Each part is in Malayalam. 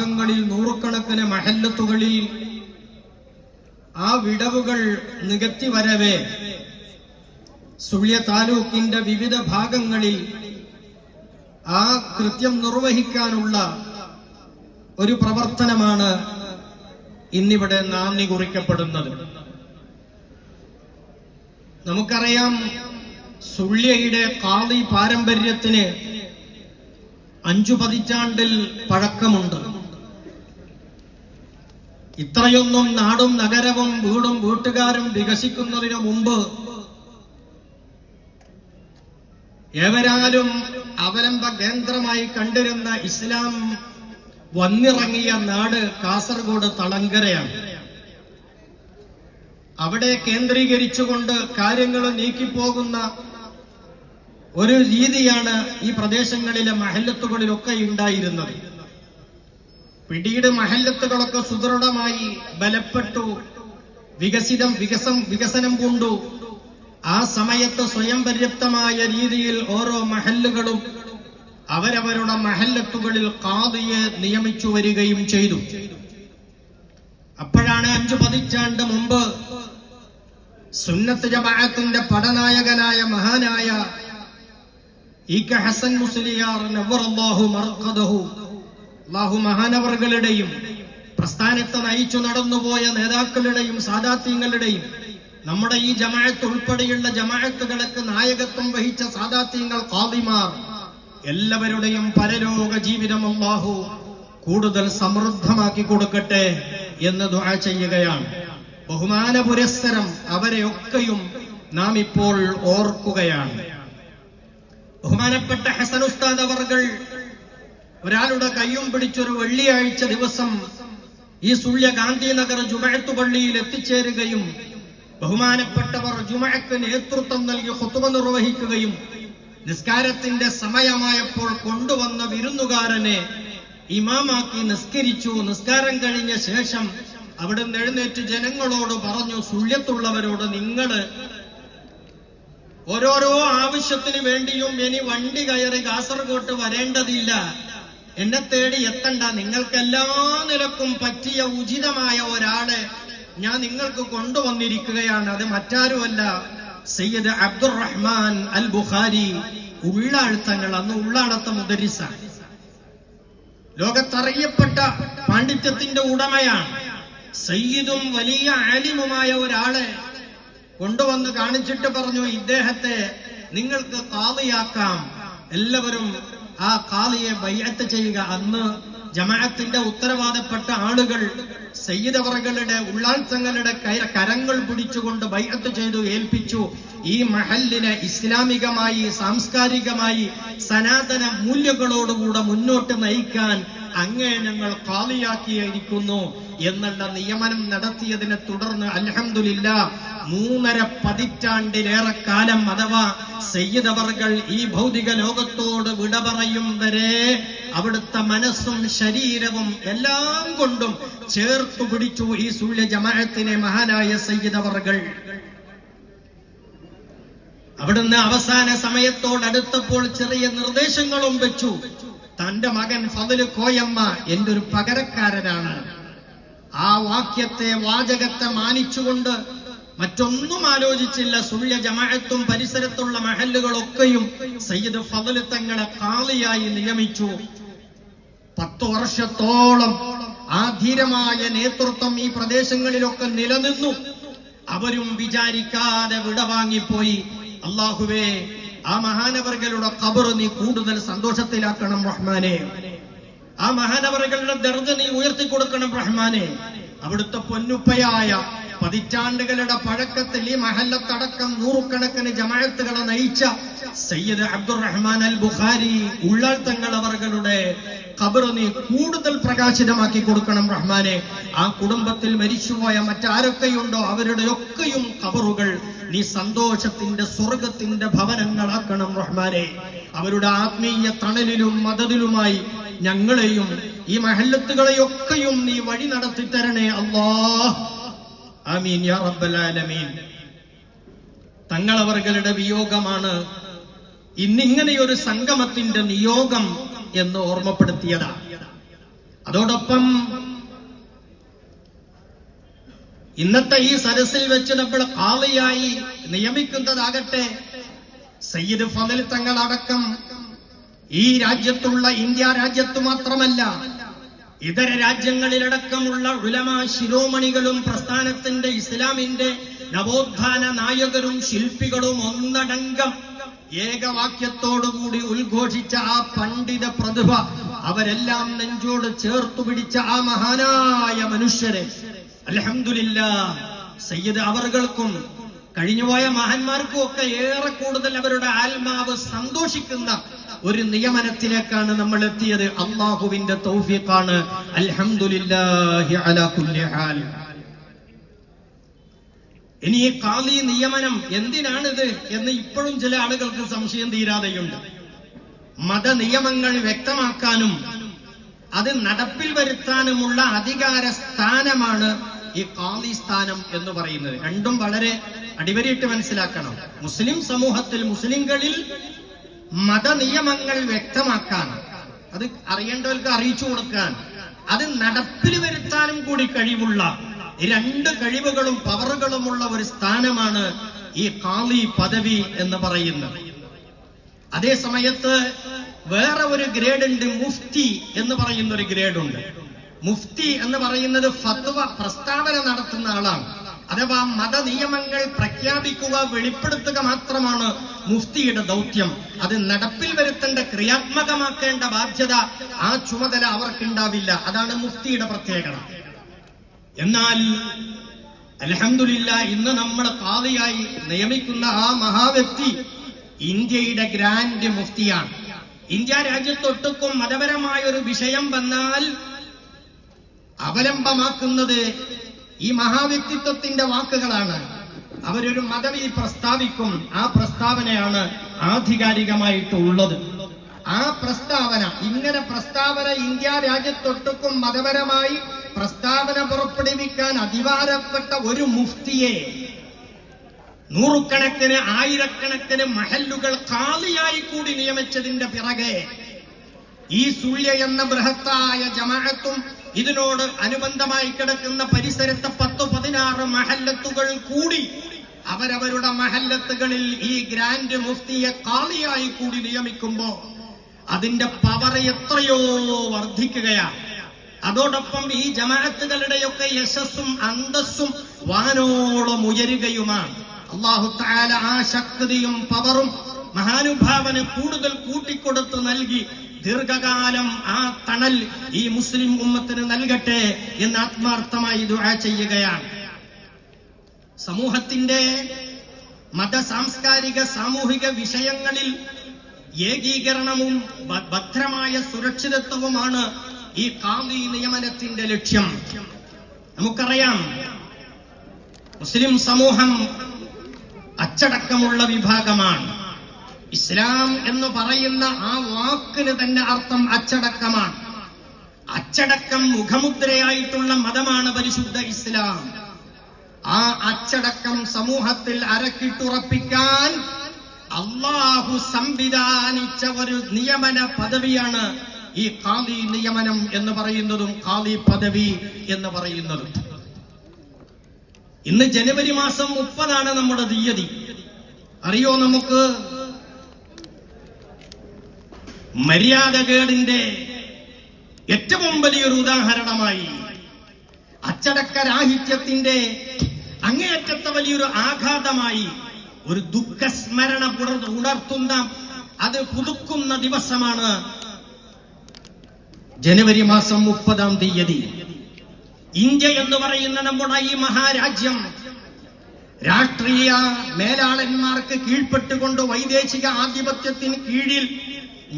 ഭാഗങ്ങളിൽ നൂറുകണക്കിന് മഹല്ലത്തുകളിൽ ആ വിടവുകൾ നികത്തി വരവേ സുള്യ താലൂക്കിന്റെ വിവിധ ഭാഗങ്ങളിൽ ആ കൃത്യം നിർവഹിക്കാനുള്ള ഒരു പ്രവർത്തനമാണ് ഇന്നിവിടെ നാന്ദി കുറിക്കപ്പെടുന്നത്. നമുക്കറിയാം, സുള്യയുടെ ഖാദി പാരമ്പര്യത്തിന് 5 പതിറ്റാണ്ടിൽ പഴക്കമുണ്ട്. ഇത്രയൊന്നും നാടും നഗരവും വീടും വീട്ടുകാരും വികസിക്കുന്നതിനു മുമ്പ് ഏവരാലും അവലംബ കേന്ദ്രമായി കണ്ടിരുന്ന ഇസ്ലാം വന്നിറങ്ങിയ നാട് കാസർഗോഡ് തളങ്കരയാണ്. അവിടെ കേന്ദ്രീകരിച്ചുകൊണ്ട് കാര്യങ്ങൾ നീക്കിപ്പോകുന്ന ഒരു രീതിയാണ് ഈ പ്രദേശങ്ങളിലെ മഹല്ലത്തുകളിലൊക്കെ ഉണ്ടായിരുന്നത്. പിന്നീട് മഹല്ലത്തുകളൊക്കെ സുദൃഢമായി ബലപ്പെട്ടു, വികസനം കൊണ്ടു. ആ സമയത്ത് സ്വയം പര്യാപ്തമായ രീതിയിൽ ഓരോ മഹല്ലുകളും അവരവരുടെ മഹല്ലത്തുകളിൽ ഖാദിയെ നിയമിച്ചു വരികയും ചെയ്തു. അപ്പോഴാണ് 5 പതിറ്റാണ്ട് മുമ്പ് സുന്നത്ത് ജമാഅത്തിന്റെ പടനായകനായ മഹാനായ ഇ.കെ. ഹസൻ മുസ്ലിയാർ നവ്വറല്ലാഹു മർഖദഹു, അല്ലാഹു മഹാനവർകളുടെയും പ്രസ്ഥാനത്തെ നയിച്ചു നടന്നുപോയ നേതാക്കളുടെയും സാദാത്യങ്ങളുടെയും നമ്മുടെ ഈ ജമാഅത്ത് ഉൾപ്പെടെയുള്ള ജമാഅത്തുകൾക്ക് നായകത്വം വഹിച്ച സാദാത്യങ്ങൾ, ഖാദിമാർ എല്ലാവരുടെയും പരലോക ജീവിതം അല്ലാഹു കൂടുതൽ സമൃദ്ധമാക്കി കൊടുക്കട്ടെ എന്ന് ദുആ ചെയ്യുകയാണ്. ബഹുമാന പുരസ്സരം അവരെയൊക്കെയും നാം ഇപ്പോൾ ഓർക്കുകയാണ്. ബഹുമാനപ്പെട്ട ഹസൻ ഉസ്താദ് അവർകൾ ഒരാളുടെ കയ്യും പിടിച്ചൊരു വെള്ളിയാഴ്ച ദിവസം ഈ സുള്യ ഗാന്ധിനഗർ ജുമഅത്ത് പള്ളിയിൽ എത്തിച്ചേരുകയും ബഹുമാനപ്പെട്ടവർ ജുമഅക്ക് നേതൃത്വം നൽകി ഖുതുബ നിർവഹിക്കുകയും നിസ്കാരത്തിന്റെ സമയമായപ്പോൾ കൊണ്ടുവന്ന വിരുന്നുകാരനെ ഇമാമാക്കി നിസ്കരിച്ചു. നിസ്കാരം കഴിഞ്ഞ ശേഷം അവിടുന്ന് എഴുന്നേറ്റ് ജനങ്ങളോട് പറഞ്ഞു, സുള്യത്തുള്ളവരോട് നിങ്ങൾ ഓരോരോ ആവശ്യത്തിന് വേണ്ടിയും ഇനി വണ്ടി കയറി കാസർഗോട്ട് വരേണ്ടതില്ല, എന്നെ തേടി എത്തണ്ട. നിങ്ങൾക്ക് എല്ലാ നിലക്കും പറ്റിയ ഉചിതമായ ഒരാളെ ഞാൻ നിങ്ങൾക്ക് കൊണ്ടുവന്നിരിക്കുകയാണ്. അത് മറ്റാരുമല്ല, സയ്യിദ് അബ്ദുറഹ്മാൻ അൽ ബുഖാരി ഉള്ളാഴ്ത്തങ്ങൾ, അന്ന് ഉള്ളാടത്തെ മുദരിസാണ്. ലോകത്തറിയപ്പെട്ട പാണ്ഡിത്യത്തിന്റെ ഉടമയാണ്. സയ്യിദും വലിയ ആലിമുമായ ഒരാളെ കൊണ്ടുവന്ന് കാണിച്ചിട്ട് പറഞ്ഞു, ഇദ്ദേഹത്തെ നിങ്ങൾക്ക് ഖാദിയാക്കാം, എല്ലാവരും ആ ഖാദിയെ ബൈഅത്ത് ചെയ്യുക. അന്ന് ജമാഅത്തിന്റെ ഉത്തരവാദപ്പെട്ട ആളുകൾ സയ്യിദ് അവറുകളുടെ ഉള്ളാഴ്ത്തങ്ങളുടെ കരങ്ങൾ പിടിച്ചുകൊണ്ട് ബൈഅത്ത് ചെയ്തു ഏൽപ്പിച്ചു. ഈ മഹല്ലിനെ ഇസ്ലാമികമായി, സാംസ്കാരികമായി, സനാതന മൂല്യങ്ങളോടുകൂടെ മുന്നോട്ട് നയിക്കാൻ അങ്ങേ ഞങ്ങൾ ഖാദിയാക്കിയിരിക്കുന്നു എന്നുള്ള നിയമനം നടത്തിയതിനെ തുടർന്ന് അൽഹംദുലില്ലാഹ് 3.5 പതിറ്റാണ്ടിലേറെ കാലം അഥവാ സയ്യിദ് അവർകൾ ഈ ഭൗതിക ലോകത്തോട് വിട പറയും വരെ അവിടുത്തെ മനസ്സും ശരീരവും എല്ലാം കൊണ്ടും ചേർത്തു പിടിച്ചു ഈ സുള്യ ജമാഅത്തിനെ മഹാനായ സയ്യിദ് അവർകൾ. അവിടുന്ന് അവസാന സമയത്തോടടുത്തപ്പോൾ ചെറിയ നിർദ്ദേശങ്ങളും വെച്ചു. തന്റെ മകൻ ഫضل കോയമ്മ എന്റെ ഒരു പകരക്കാരനാണ്. ആ വാചകത്തെ മാനിച്ചുകൊണ്ട് മറ്റൊന്നും ആലോചിച്ചില്ല. സുള്യ ജമാഅത്തും പരിസരത്തുള്ള മഹല്ലുകളൊക്കെയും സയ്യിദ് ഫضل തങ്ങളെ ഖാദിയായി നിയമിച്ചു. 10 വർഷത്തോളം ആ ധീരമായ നേതൃത്വം ഈ പ്രദേശങ്ങളിലൊക്കെ നിലനിന്നു. അവരും വിചാരിക്കാതെ വിടവാങ്ങിപ്പോയി. അല്ലാഹുവേ, ആ മഹാനവർകളുടെ ഖബർ നീ കൂടുതൽ സന്തോഷത്തിലാക്കണം റഹ്മാനെ. ആ മഹാനവറുകളുടെ ദർജ നീ ഉയർത്തി കൊടുക്കണം റഹ്മാനെ. അവിടുത്തെ പൊന്നുപ്പയായ പതിറ്റാണ്ടുകളുടെ പഴക്കത്തിൽ ഈ മഹല്ലത്തടക്കം നൂറുകണക്കിന് ജമാഅത്തുകളെ നയിച്ച സയ്യിദ് അബ്ദുറഹ്മാൻ അൽ ബുഖാരി ഉള്ളാൾ തങ്ങൾ അവരുടെ ഖബർ നീ കൂടുതൽ പ്രകാശിതമാക്കി കൊടുക്കണം റഹ്മാനെ. ആ കുടുംബത്തിൽ മരിച്ചുപോയ മറ്റാരൊക്കെയുണ്ടോ അവരുടെ ഒക്കെയും ഖബറുകൾ നീ സന്തോഷത്തിന്റെ സ്വർഗത്തിന്റെ ഭവനങ്ങളാക്കണം റഹ്മാനെ. അവരുടെ ആത്മീയ തണലിലും മദതിലുമായി ഞങ്ങളെയും ഈ മഹല്ലത്തുകളെയൊക്കെയും നീ വഴി നടത്തി തരണേ അല്ലാഹ്. ആമീൻ യാ റബ്ബൽ ആലമീൻ. തങ്ങളവരുടെ വിയോഗമാണ് ഇന്നിങ്ങനെയൊരു സംഗമത്തിന്റെ നിയോഗം എന്ന് ഓർമ്മപ്പെടുത്തിയതാണ്. അതോടൊപ്പം ഇന്നത്തെ ഈ സദസ്സിൽ വെച്ച് നമ്മൾ ഖാളിയായി നിയമിക്കുന്നതാകട്ടെ സയ്യിദ് ഫളൽ തങ്ങളടക്കം ഈ രാജ്യത്തുള്ള ഇന്ത്യ രാജ്യത്ത് മാത്രമല്ല ഇതര രാജ്യങ്ങളിലടക്കമുള്ള ഉലമാ ശിരോമണികളും പ്രസ്ഥാനത്തിന്റെ ഇസ്ലാമിന്റെ നവോത്ഥാന നായകരും ശില്പികളും ഒന്നടങ്കം ഏകവാക്യത്തോടുകൂടി ഉദ്ഘോഷിച്ച ആ പണ്ഡിത പ്രതിഭ, അവരെല്ലാം നെഞ്ചോട് ചേർത്തു പിടിച്ച ആ മഹാനായ മനുഷ്യരെ അൽഹംദുലില്ലാഹ് സയ്യിദ് അവർകൾക്കും കഴിഞ്ഞുപോയ മഹാന്മാർക്കും ഒക്കെ ഏറെ കൂടുതൽ അവരുടെ ആത്മാവ് സന്തോഷിക്കുന്ന ഒരു നിയമനത്തിലേക്കാണ് നമ്മൾ എത്തിയത്. അല്ലാഹുവിന്റെ തൗഫീഖാണ്. അൽഹംദുലില്ലാഹി അലാ കുല്ലി ഹാൽ. ഇനി ഈ ഖാളി നിയമനം എന്തിനാണിത് എന്ന് ഇപ്പോഴും ചില ആളുകൾക്ക് സംശയം തീരാതെയുണ്ട്. മതനിയമങ്ങൾ വ്യക്തമാക്കാനും അത് നടപ്പിൽ വരുത്താനുമുള്ള അധികാര സ്ഥാനമാണ് ഈ ഖാളി സ്ഥാനം എന്ന് പറയുന്നത്. രണ്ടും വളരെ അടിവരയിട്ട് മനസ്സിലാക്കണം. മുസ്ലിം സമൂഹത്തിൽ മുസ്ലിങ്ങളിൽ മതനിയമങ്ങൾ വ്യക്തമാക്കാൻ, അത് അറിയേണ്ടവർക്ക് അറിയിച്ചു കൊടുക്കാൻ, അത് നടപ്പിൽ വരുത്താനും കൂടി കഴിവുള്ള രണ്ട് കഴിവുകളും പവറുകളുമുള്ള ഒരു സ്ഥാനമാണ് ഈ ഖാളി പദവി എന്ന് പറയുന്നത്. അതേ സമയത്ത് വേറെ ഒരു ഗ്രേഡ് ഉണ്ട്, മുഫ്തി എന്ന് പറയുന്ന ഒരു ഗ്രേഡ് ഉണ്ട്. മുഫ്തി എന്ന് പറയുന്നത് ഫത്വ പ്രസ്താവന നടത്തുന്ന ആളാണ്. അഥവാ മതനിയമങ്ങൾ പ്രഖ്യാപിക്കുക, വെളിപ്പെടുത്തുക മാത്രമാണ് മുഫ്തിയുടെ ദൗത്യം. അത് നടപ്പിൽ വരുത്തേണ്ട, ക്രിയാത്മകമാക്കേണ്ട ബാധ്യത, ആ ചുമതല അവർക്കുണ്ടാവില്ല. അതാണ് മുഫ്തിയുടെ പ്രത്യേകത. എന്നാൽ അൽഹംദുലില്ലാഹ് ഇന്ന് നമ്മൾ ഖാളിയായി നിയമിക്കുന്ന ആ മഹാവ്യക്തി ഇന്ത്യയുടെ ഗ്രാൻഡ് മുഫ്തിയാണ്. ഇന്ത്യ രാജ്യത്തൊട്ടുക്കും മതപരമായ ഒരു വിഷയം വന്നാൽ അവലംബമാക്കുന്നത് ഈ മഹാവ്യക്തിത്വത്തിന്റെ വാക്കുകളാണ്. അവരൊരു മതവി പ്രസ്താവിക്കും, ആ പ്രസ്താവനയാണ് ആധികാരികമായിട്ടുള്ളത്. ആ പ്രസ്താവന, ഇങ്ങനെ പ്രസ്താവന ഇന്ത്യ രാജ്യത്തൊട്ടുക്കും മതപരമായി പ്രസ്താവന പുറപ്പെടുവിക്കാൻ അധികാരപ്പെട്ട ഒരു മുഫ്തിയെ നൂറുകണക്കിന് ആയിരക്കണക്കിന് മഹല്ലുകൾ ഖാളിയായി കൂടി നിയമിച്ചതിന്റെ പിറകെ ഈ സുള്യ എന്ന ബൃഹത്തായ ജമാഅത്തും ഇതിനോട് അനുബന്ധമായി കിടക്കുന്ന പരിസരത്തെ 10-16 മഹല്ലത്തുകൾ കൂടി അവരവരുടെ മഹല്ലത്തുകളിൽ ഈ ഗ്രാൻഡ് മുഫ്തിയെ ഖാളിയായി കൂടി നിയമിക്കുമ്പോ അതിന്റെ പവർ എത്രയോ വർദ്ധിക്കുകയാണ്. അതോടൊപ്പം ഈ ജമാഅത്തുകളുടെയൊക്കെ യശസ്സും അന്തസ്സും വാനോളം ഉയരുകയുമാണ്. അല്ലാഹു തആല ആ ശക്തിയും പവറും മഹാനുഭാവന് കൂടുതൽ കൂട്ടിക്കൊടുത്ത് നൽകി ദീർഘകാലം ആ തണൽ ഈ മുസ്ലിം ഉമ്മത്തിന് നൽകട്ടെ എന്ന് ആത്മാർത്ഥമായി ദുആ ചെയ്യുകയാണ്. സമൂഹത്തിന്റെ മത, സാംസ്കാരിക, സാമൂഹിക വിഷയങ്ങളിൽ ഏകീകരണവും ഭദ്രമായ സുരക്ഷിതത്വവുമാണ് ഈ ഖാളി നിയമനത്തിന്റെ ലക്ഷ്യം. നമുക്കറിയാം, മുസ്ലിം സമൂഹം അച്ചടക്കമുള്ള വിഭാഗമാണ്. ഇസ്ലാം എന്ന് പറയുന്ന ആ വാക്കിന് തന്നെ അർത്ഥം അച്ചടക്കമാണ്. അച്ചടക്കം മുഖമുദ്രയായിട്ടുള്ള മതമാണ് പരിശുദ്ധ ഇസ്ലാം. ആ അച്ചടക്കം സമൂഹത്തിൽ അരക്കിട്ടുറപ്പിക്കാൻ അല്ലാഹു സംവിധാനിച്ച ഒരു നിയമന പദവിയാണ് ഈ ഖാളി നിയമനം എന്ന് പറയുന്നതും ഖാളി പദവി എന്ന് പറയുന്നതും. ഇന്ന് ജനുവരി മാസം 30 നമ്മുടെ തീയതി. അറിയോ നമുക്ക്? മര്യാദകേടിന്റെ ഏറ്റവും വലിയൊരു ഉദാഹരണമായി, അച്ചടക്കരാഹിത്യത്തിന്റെ അങ്ങേയറ്റത്തെ വലിയൊരു ആഘാതമായി, ഒരു ദുഃഖസ്മരണ ഉണർത്തുന്ന, അത് പുതുക്കുന്ന ദിവസമാണ് ജനുവരി മാസം 30 തീയതി. ഇന്ത്യ എന്ന് പറയുന്ന നമ്മുടെ ഈ മഹാരാജ്യം രാഷ്ട്രീയ മേലാളന്മാർക്ക് കീഴ്പ്പെട്ടുകൊണ്ട് വൈദേശിക ആധിപത്യത്തിന് കീഴിൽ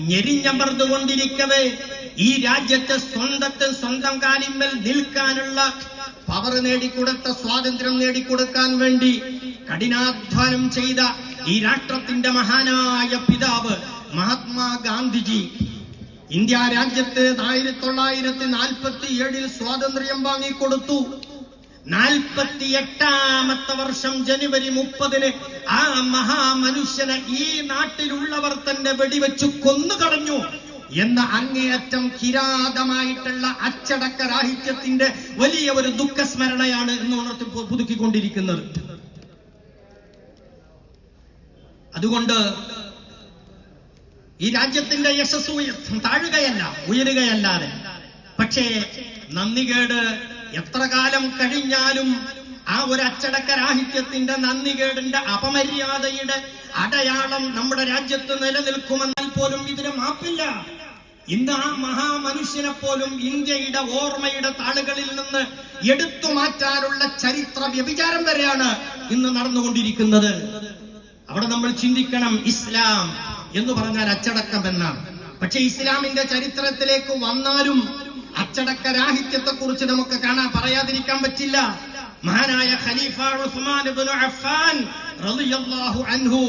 ഞെരിഞ്ഞമർന്നുകൊണ്ടിരിക്കവേ ഈ രാജ്യത്തെ സ്വന്തം കാലിന്മേൽ നിൽക്കാനുള്ള പവർ നേടിക്കൊടുത്ത, സ്വാതന്ത്ര്യം നേടിക്കൊടുക്കാൻ വേണ്ടി കഠിനാധ്വാനം ചെയ്ത ഈ രാഷ്ട്രത്തിന്റെ മഹാനായ പിതാവ് മഹാത്മാഗാന്ധിജി ഇന്ത്യ രാജ്യത്ത് 1947 സ്വാതന്ത്ര്യം വാങ്ങിക്കൊടുത്തു. 48ാമത്തെ വർഷം ജനുവരി 30 ആ മഹാമനുഷ്യനെ ഈ നാട്ടിലുള്ളവർ തന്നെ വെടിവെച്ചു കൊന്നുകളഞ്ഞു. എന്ന അങ്ങേയറ്റം കിരാതമായിട്ടുള്ള അച്ചടക്ക രാഹിത്യത്തിന്റെ വലിയ ഒരു ദുഃഖസ്മരണയാണ് ഇന്ന് ഉണർത്തി പുതുക്കിക്കൊണ്ടിരിക്കുന്നത്. അതുകൊണ്ട് ഈ രാജ്യത്തിന്റെ യശസ് താഴുകയല്ല, ഉയരുകയല്ലാതെ. പക്ഷേ നന്ദികേട് എത്ര കാലം കഴിഞ്ഞാലും ആ ഒരു അച്ചടക്ക രാഹിത്യത്തിന്റെ, നന്ദികേടിന്റെ, അപമര്യാദയുടെ അടയാളം നമ്മുടെ രാജ്യത്ത് നിലനിൽക്കുമെന്നാൽ പോലും ഇതിന് മാപ്പില്ല. ഇന്ന് ആ മഹാമനുഷ്യനെ പോലും ഇന്ത്യയുടെ ഓർമ്മയുടെ താളുകളിൽ നിന്ന് എടുത്തു മാറ്റാനുള്ള ചരിത്ര വ്യഭിചാരം വരെയാണ് ഇന്ന് നടന്നുകൊണ്ടിരിക്കുന്നത്. അവിടെ നമ്മൾ ചിന്തിക്കണം, ഇസ്ലാം എന്ന് പറഞ്ഞാൽ അച്ചടക്കം എന്നാണ്. പക്ഷെ ഇസ്ലാമിന്റെ ചരിത്രത്തിലേക്ക് വന്നാലും അച്ചടക്ക രാഹിത്യത്തെ കുറിച്ച് നമുക്ക് പറയാതിരിക്കാൻ പറ്റില്ല. മഹാനായ ഖലീഫ ഉസ്മാൻ ഇബ്നു അഫ്ഫാൻ റളിയല്ലാഹു അൻഹു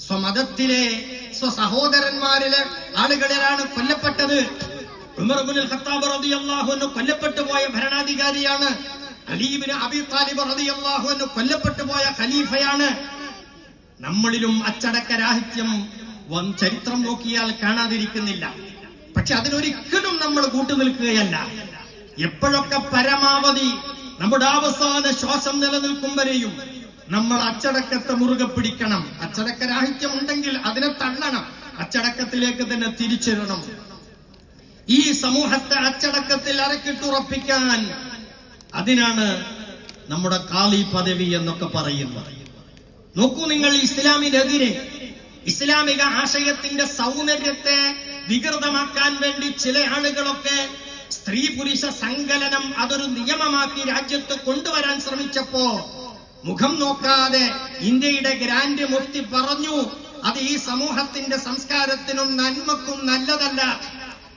സ്വമതത്തിലെ സ്വസഹോദരന്മാരിലെ ആളുകളിലാണ് കൊല്ലപ്പെട്ടത്. ഉമർ ഇബ്നുൽ ഖത്താബ് റളിയല്ലാഹു അൻഹു കൊല്ലപ്പെട്ടു പോയ ഭരണാധികാരിയാണ്. അലി ഇബ്നു അബീ താലിബ് റളിയല്ലാഹു അൻഹു കൊല്ലപ്പെട്ടു പോയ ഖലീഫയാണ്. നമ്മളിലും അച്ചടക്ക രാഹിത്യം ചരിത്രം നോക്കിയാൽ കാണാതിരിക്കുന്നില്ല. പക്ഷെ അതിനൊരിക്കലും നമ്മൾ കൂട്ടുനിൽക്കുകയല്ല. എപ്പോഴൊക്കെ പരമാവധി നമ്മുടെ അവസാന ശ്വാസം നിലനിൽക്കും വരെയും നമ്മൾ അച്ചടക്കത്തെ മുറുകെ പിടിക്കണം. അച്ചടക്ക രാഹിത്യം ഉണ്ടെങ്കിൽ അതിനെ തള്ളണം, അച്ചടക്കത്തിലേക്ക് തന്നെ തിരിച്ചിടണം. ഈ സമൂഹത്തെ അച്ചടക്കത്തിൽ അരക്കിട്ടുറപ്പിക്കാൻ അതിനാണ് നമ്മുടെ ഖാലി പദവി എന്നൊക്കെ പറയുന്നത്. നോക്കൂ നിങ്ങൾ, ഇസ്ലാമിനെതിരെ, ഇസ്ലാമിക ആശയത്തിന്റെ സൗന്ദര്യത്തെ വികൃതമാക്കാൻ വേണ്ടി ചില ആളുകളൊക്കെ സ്ത്രീ പുരുഷ സങ്കലനം അതൊരു നിയമമാക്കി രാജ്യത്ത് കൊണ്ടുവരാൻ ശ്രമിച്ചപ്പോ മുഖം നോക്കാതെ ഇന്ത്യയുടെ ഗ്രാൻഡ് മുഫ്തി പറഞ്ഞു, അത് ഈ സമൂഹത്തിന്റെ സംസ്കാരത്തിനും നന്മക്കും നല്ലതല്ല,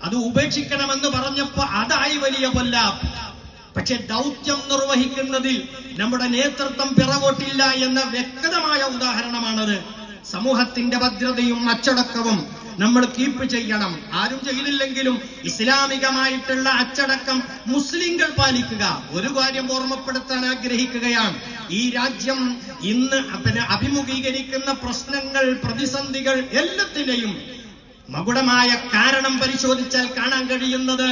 അത് ഉപേക്ഷിക്കണമെന്ന് പറഞ്ഞപ്പോ അതായി വലിയ കൊല്ലാം. പക്ഷെ ദൗത്യം നിർവഹിക്കുന്നതിൽ നമ്മുടെ നേതൃത്വം പിറകോട്ടില്ല എന്ന വ്യക്തമായ ഉദാഹരണമാണത്. സമൂഹത്തിന്റെ ഭദ്രതയും അച്ചടക്കവും നമ്മൾ കീപ്പ് ചെയ്യണം. ആരും ചെയ്തില്ലെങ്കിലും ഇസ്ലാമികമായിട്ടുള്ള അച്ചടക്കം മുസ്ലിങ്ങൾ പാലിക്കുക. ഒരു കാര്യം ഓർമ്മപ്പെടുത്താൻ ആഗ്രഹിക്കുകയാണ്, ഈ രാജ്യം ഇന്ന് അഭിമുഖീകരിക്കുന്ന പ്രശ്നങ്ങൾ, പ്രതിസന്ധികൾ എല്ലാത്തിനെയും മകുടമായ കാരണം പരിശോധിച്ചാൽ കാണാൻ കഴിയുന്നത്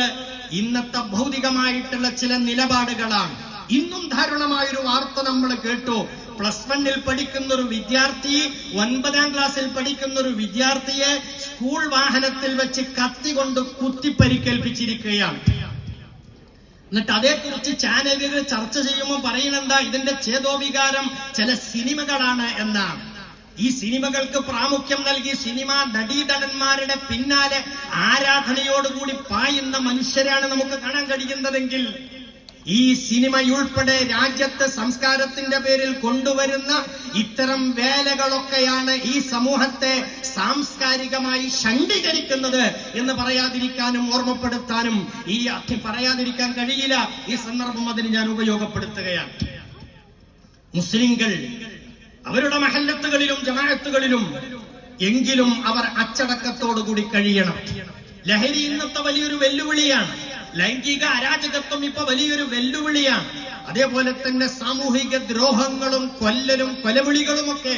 ഇന്നത്തെ ഭൗതികമായിട്ടുള്ള ചില നിലപാടുകളാണ്. ഇന്നും ധാരുണമായൊരു വാർത്ത നമ്മൾ കേട്ടു. +1 പഠിക്കുന്ന ഒരു വിദ്യാർത്ഥി 9ാം ക്ലാസ്സിൽ പഠിക്കുന്ന ഒരു വിദ്യാർത്ഥിയെ സ്കൂൾ വാഹനത്തിൽ വെച്ച് കത്തി കൊണ്ട് കുത്തി പരിക്കേൽപ്പിച്ചിരിക്കുകയാണ്. എന്നിട്ട് അതേക്കുറിച്ച് ചാനലുകൾ ചർച്ച ചെയ്യുമ്പോൾ പറയുന്നെന്താ, ഇതിന്റെ ചേതോവികാരം ചില സിനിമകളാണ് എന്നാണ്. ഈ സിനിമകൾക്ക് പ്രാമുഖ്യം നൽകി സിനിമാ നടീനടന്മാരുടെ പിന്നാലെ ആരാധനയോടുകൂടി പായുന്ന മനുഷ്യരാണ് നമുക്ക് കാണാൻ കഴിയുന്നതെങ്കിൽ, ഈ സിനിമയുൾപ്പെടെ രാജ്യത്തെ സംസ്കാരത്തിന്റെ പേരിൽ കൊണ്ടുവരുന്ന ഇത്തരം വേലകളൊക്കെയാണ് ഈ സമൂഹത്തെ സാംസ്കാരികമായി ഷണ്ഡീകരിക്കുന്നത് എന്ന് പറയാതിരിക്കാനും ഓർമ്മപ്പെടുത്താനും പറയാതിരിക്കാൻ കഴിയില്ല. ഈ സന്ദർഭം അതിന് ഞാൻ ഉപയോഗപ്പെടുത്തുകയാണ്. മുസ്ലിങ്ങൾ അവരുടെ മഹല്ലത്തുകളിലും ജമാഅത്തുകളിലും എങ്കിലും അവർ അച്ചടക്കത്തോടുകൂടി കഴിയണം. ലഹരി ഇന്നത്തെ വലിയൊരു വെല്ലുവിളിയാണ്. ലൈംഗിക അരാജകത്വം ഇപ്പൊ വലിയൊരു വെല്ലുവിളിയാണ്. അതേപോലെ തന്നെ സാമൂഹിക ദ്രോഹങ്ങളും കൊല്ലലും കൊലവിളികളുമൊക്കെ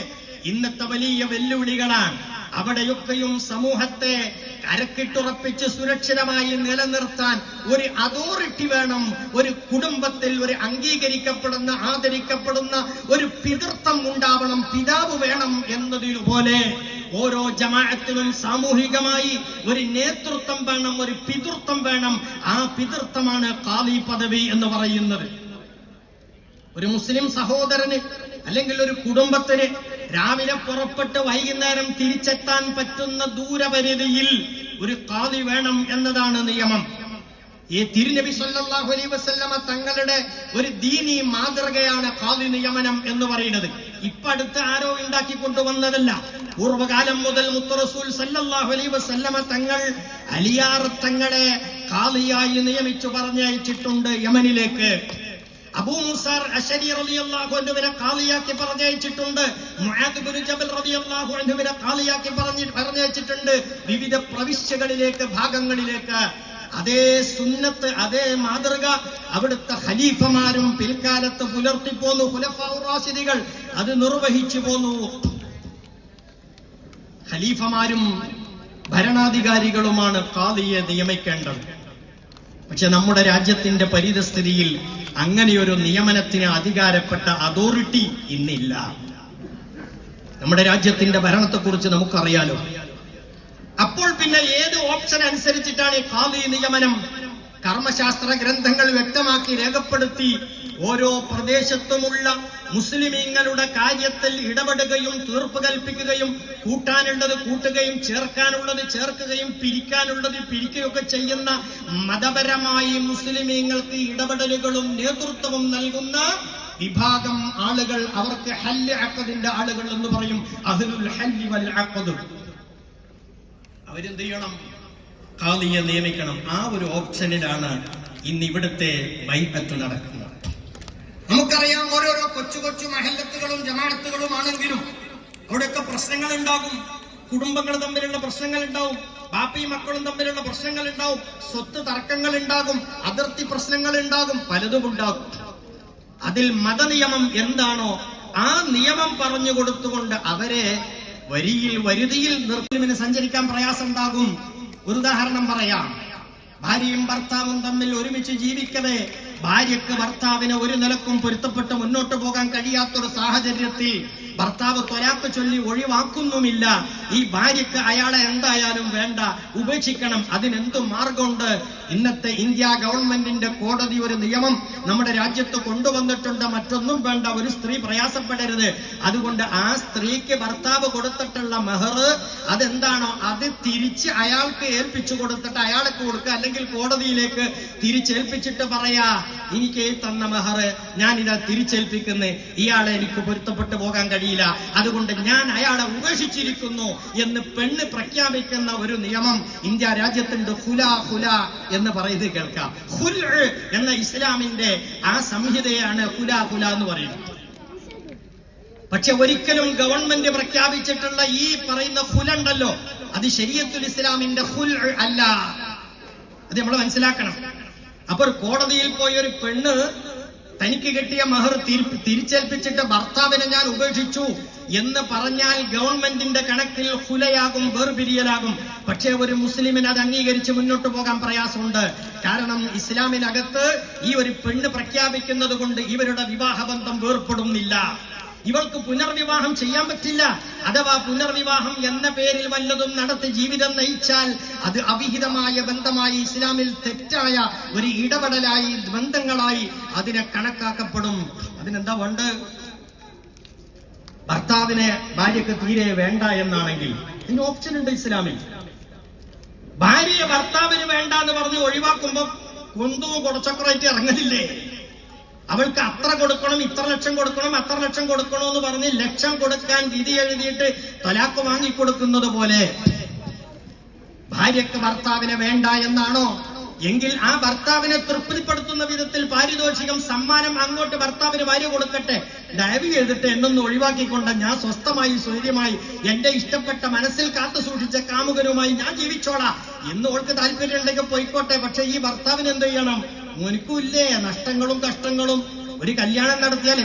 ഇന്നത്തെ വലിയ വെല്ലുവിളികളാണ്. അവിടെയൊക്കെയും സമൂഹത്തെ കരക്കിട്ടുറപ്പിച്ച് സുരക്ഷിതമായി നിലനിർത്താൻ ഒരു അതോറിറ്റി വേണം. ഒരു കുടുംബത്തിൽ ഒരു അംഗീകരിക്കപ്പെടുന്ന, ആദരിക്കപ്പെടുന്ന ഒരു പിതൃത്വം ഉണ്ടാവണം, പിതാവ് വേണം എന്നതിനുപോലെ ഓരോ ജമാഅത്തിനും സാമൂഹികമായി ഒരു നേതൃത്വം വേണം, ഒരു പിതൃത്വം വേണം. ആ പിതൃത്വമാണ് ഖാലി പദവി എന്ന് പറയുന്നത്. ഒരു മുസ്ലിം സഹോദരന് അല്ലെങ്കിൽ ഒരു കുടുംബത്തിന് രാവിലെ പുറപ്പെട്ട് വൈകുന്നേരം തിരിച്ചെത്താൻ പറ്റുന്ന ദൂരപരിധിയിൽ ഒരു ഖാദി വേണം എന്നതാണ് നിയമം. ഈ തിരുനബി സല്ലല്ലാഹു അലൈഹി വസല്ലമ തങ്ങളുടെ ഒരു ദീനി മാതൃകയാണ് ഖാദി നിയമനം എന്ന് പറയുന്നത്. ഇപ്പൊ അടുത്ത് ആരോ ഉണ്ടാക്കി കൊണ്ടുവന്നതല്ല. പൂർവ്വകാലം മുതൽ മുത്തറസൂൽ സല്ലല്ലാഹു അലൈഹി വസല്ലമ തങ്ങൾ അലിയാർ തങ്ങളെ ഖാദിയായി നിയമിച്ചു പറഞ്ഞയച്ചിട്ടുണ്ട് യമനിലേക്ക്. അബൂ മൂസാ അശ്അരി റളിയല്ലാഹു അൻഹുവിനെ ഖാദിയാക്കി പറഞ്ഞയച്ചിട്ടുണ്ട്. മുആദ് ഇബ്നു ജബൽ റളിയല്ലാഹു അൻഹുവിനെ ഖാദിയാക്കി പറഞ്ഞയച്ചിട്ടുണ്ട് വിവിധ പ്രവിശ്യകളിലേക്ക്, ഭാഗങ്ങളിലേക്ക്. അതേ സുന്നത്ത്, അതേ മാതൃക അവിടുത്തെ ഖലീഫമാരും പിൽക്കാലത്ത് പുലർത്തിപ്പോന്നു. ഖുലഫാഉ റാഷിദീകൾ അത് നിർവഹിച്ചു പോന്നു. ഖലീഫമാരും ഭരണാധികാരികളുമാണ് ഖാദിയെ നിയമിക്കേണ്ടത്. പക്ഷെ നമ്മുടെ രാജ്യത്തിന്റെ പരിതസ്ഥിതിയിൽ അങ്ങനെയൊരു നിയമനത്തിന് അധികാരപ്പെട്ട അതോറിറ്റി ഇന്നില്ല. നമ്മുടെ രാജ്യത്തിന്റെ ഭരണത്തെക്കുറിച്ച് നമുക്കറിയാലോ. അപ്പോൾ പിന്നെ ഏത് ഓപ്ഷൻ അനുസരിച്ചിട്ടാണ് ഈ ഖാദി നിയമനം? കർമ്മശാസ്ത്ര ഗ്രന്ഥങ്ങൾ വ്യക്തമാക്കി രേഖപ്പെടുത്തി ഓരോ പ്രദേശത്തുമുള്ള മുസ്ലിമീങ്ങളുടെ കാര്യത്തിൽ ഇടപെടുകയും തീർപ്പ് കൽപ്പിക്കുകയും കൂട്ടാനുള്ളത് കൂട്ടുകയും ചേർക്കാനുള്ളത് ചേർക്കുകയും പിരിക്കാനുള്ളത് പിരിക്കുകയൊക്കെ ചെയ്യുന്ന മതപരമായി മുസ്ലിമീങ്ങൾക്ക് ഇടപെടലുകളും നേതൃത്വവും നൽകുന്ന വിഭാഗം ആളുകൾ, അവർക്ക് ഹല്ല് അഖദിന്റെ ആളുകൾ എന്ന് പറയും. അഹ്ലുൽ ഹല്ല് വൽ അഖദ്. അവരെന്ത് ചെയ്യണം? ഖാദിയെ നിയമിക്കണം. ആ ഒരു ഓപ്ഷനിലാണ് ഇന്ന് ഇവിടുത്തെ ബൈഅത്ത് നടക്കുന്നത്. നമുക്കറിയാം, ഓരോരോ കൊച്ചു കൊച്ചു മഹല്ലത്തുകളും ജമാഅത്തുകളും ആണെങ്കിലും അവിടെയൊക്കെ പ്രശ്നങ്ങൾ ഉണ്ടാകും. കുടുംബങ്ങൾ തമ്മിലുള്ള പ്രശ്നങ്ങൾ ഉണ്ടാവും, ബാപ്പയും മക്കളും തമ്മിലുള്ള പ്രശ്നങ്ങൾ ഉണ്ടാവും, സ്വത്ത് തർക്കങ്ങൾ ഉണ്ടാകും, അതിർത്തി പ്രശ്നങ്ങൾ ഉണ്ടാകും, പലതും ഉണ്ടാകും. അതിൽ മതനിയമം എന്താണോ ആ നിയമം പറഞ്ഞു കൊടുത്തുകൊണ്ട് അവരെ വരുതിയിൽ നിർത്തലിന് സഞ്ചരിക്കാൻ പ്രയാസം ഉണ്ടാകും. ഒരു ഉദാഹരണം പറയാം. ഭാര്യയും ഭർത്താവും തമ്മിൽ ഒരുമിച്ച് ജീവിക്കവേ ഭാര്യക്ക് ഭർത്താവിന് ഒരു നിലക്കും പൊരുത്തപ്പെട്ട് മുന്നോട്ട് പോകാൻ കഴിയാത്തൊരു സാഹചര്യത്തിൽ ഭർത്താവ് ത്വലാഖ് ചൊല്ലി ഒഴിവാക്കുന്നുമില്ല. ഈ ഭാര്യക്ക് അയാളെ എന്തായാലും വേണ്ട, ഉപേക്ഷിക്കണം. അതിനെന്തു മാർഗമുണ്ട്? ഇന്നത്തെ ഇന്ത്യ ഗവൺമെന്റിന്റെ കോടതി ഒരു നിയമം നമ്മുടെ രാജ്യത്ത് കൊണ്ടുവന്നിട്ടുണ്ട്. മറ്റൊന്നും വേണ്ട, ഒരു സ്ത്രീ പ്രയാസപ്പെടരുത്. അതുകൊണ്ട് ആ സ്ത്രീക്ക് ഭർത്താവ് കൊടുത്തിട്ടുള്ള മെഹർ അതെന്താണോ അത് തിരിച്ച് അയാൾക്ക് ഏൽപ്പിച്ചു കൊടുത്തിട്ട് അയാൾക്ക് കൊടുക്കുക, അല്ലെങ്കിൽ കോടതിയിലേക്ക് തിരിച്ചേൽപ്പിച്ചിട്ട് പറയാ, എനിക്ക് തന്ന മെഹർ ഞാനിതാ തിരിച്ചേൽപ്പിക്കുന്നേ, ഇയാളെ എനിക്ക് പൊരുത്തപ്പെട്ടു പോകാൻ കഴിയില്ല, അതുകൊണ്ട് ഞാൻ അയാളെ ഉപേക്ഷിച്ചിരിക്കുന്നു എന്ന് പെണ്ണ് പ്രഖ്യാപിക്കുന്ന ഒരു നിയമം ഇന്ത്യ രാജ്യത്തുണ്ട്. ഹുല ഹുല എന്ന് പറയുന്നത് കേൾക്കാം. ഹുൽ എന്ന ഇസ്ലാമിന്റെ ആ സംഹിതയാണ് ഹുല ഹുല എന്ന് പറയുന്നത്. പക്ഷെ ഒരിക്കലും ഗവൺമെന്റ് പ്രഖ്യാപിച്ചിട്ടുള്ള ഈ പറയുന്ന ഹുലുണ്ടല്ലോ, അത് ശരീഅത്തുൽ ഇസ്ലാമിന്റെ ഹുൽ അല്ല. അത് നമ്മൾ മനസ്സിലാക്കണം. അപ്പോൾ കോടതിയിൽ പോയ ഒരു പെണ്ണ് തനിക്ക് കിട്ടിയ മഹർ തിരിച്ചേൽപ്പിച്ചിട്ട് ഭർത്താവിനെ ഞാൻ ഉപേക്ഷിച്ചു എന്ന് പറഞ്ഞാൽ ഗവൺമെന്റിന്റെ കണക്കിൽ ഹുലയാകും, വേർപിരിയലാകും. പക്ഷേ ഒരു മുസ്ലിമിന് അത് അംഗീകരിച്ച് മുന്നോട്ട് പോകാൻ പ്രയാസമുണ്ട്. കാരണം ഇസ്ലാമിനകത്ത് ഈ ഒരു പെണ്ണ് പ്രഖ്യാപിക്കുന്നത് കൊണ്ട് ഇവരുടെ വിവാഹബന്ധം വേർപ്പെടുന്നില്ല. ഇവൾക്ക് പുനർവിവാഹം ചെയ്യാൻ പറ്റില്ല. അഥവാ പുനർവിവാഹം എന്ന പേരിൽ വല്ലതും നടത്തി ജീവിതം നയിച്ചാൽ അത് അവിഹിതമായ ബന്ധമായി, ഇസ്ലാമിൽ തെറ്റായ ഒരു ഇടപെടലായി, ബന്ധങ്ങളായി അതിനെ കണക്കാക്കപ്പെടും. അതിനെന്താ വേണ്ട? ഭർത്താവിനെ ഭാര്യക്ക് തീരെ വേണ്ട എന്നാണെങ്കിൽ ഇതിന് ഓപ്ഷൻ ഉണ്ട് ഇസ്ലാമിൽ. ഭാര്യയെ ഭർത്താവിന് വേണ്ട എന്ന് പറഞ്ഞ് ഒഴിവാക്കുമ്പോ കൊന്തവും കുറച്ചൊക്കെ ഇറങ്ങലില്ലേ? അവൾക്ക് അത്ര കൊടുക്കണം, ഇത്ര ലക്ഷം കൊടുക്കണം, അത്ര ലക്ഷം കൊടുക്കണോ എന്ന് പറഞ്ഞ് ലക്ഷം കൊടുക്കാൻ വിധി എഴുതിയിട്ട് തലാഖ് വാങ്ങിക്കൊടുക്കുന്നത് പോലെ ഭാര്യക്ക് ഭർത്താവിനെ വേണ്ട എന്നാണോ? എങ്കിൽ ആ ഭർത്താവിനെ തൃപ്തിപ്പെടുത്തുന്ന വിധത്തിൽ പാരിതോഷികം, സമ്മാനം അങ്ങോട്ട് ഭർത്താവിന് ഭാര്യ കൊടുക്കട്ടെ. ദയവ് ചെയ്തിട്ട് എന്നൊന്ന് ഒഴിവാക്കിക്കൊണ്ട് ഞാൻ സ്വസ്ഥമായി സ്വൈര്യമായി എന്റെ ഇഷ്ടപ്പെട്ട മനസ്സിൽ കാത്തു സൂക്ഷിച്ച കാമുകനുമായി ഞാൻ ജീവിച്ചോളാം എന്ന് ഓൾക്ക് താല്പര്യം ഉണ്ടെങ്കിൽ പോയിക്കോട്ടെ. പക്ഷെ ഈ ഭർത്താവിന് എന്ത് ചെയ്യണം? മോനിക്കും ഇല്ലേ നഷ്ടങ്ങളും കഷ്ടങ്ങളും? ഒരു കല്യാണം നടത്തിയാൽ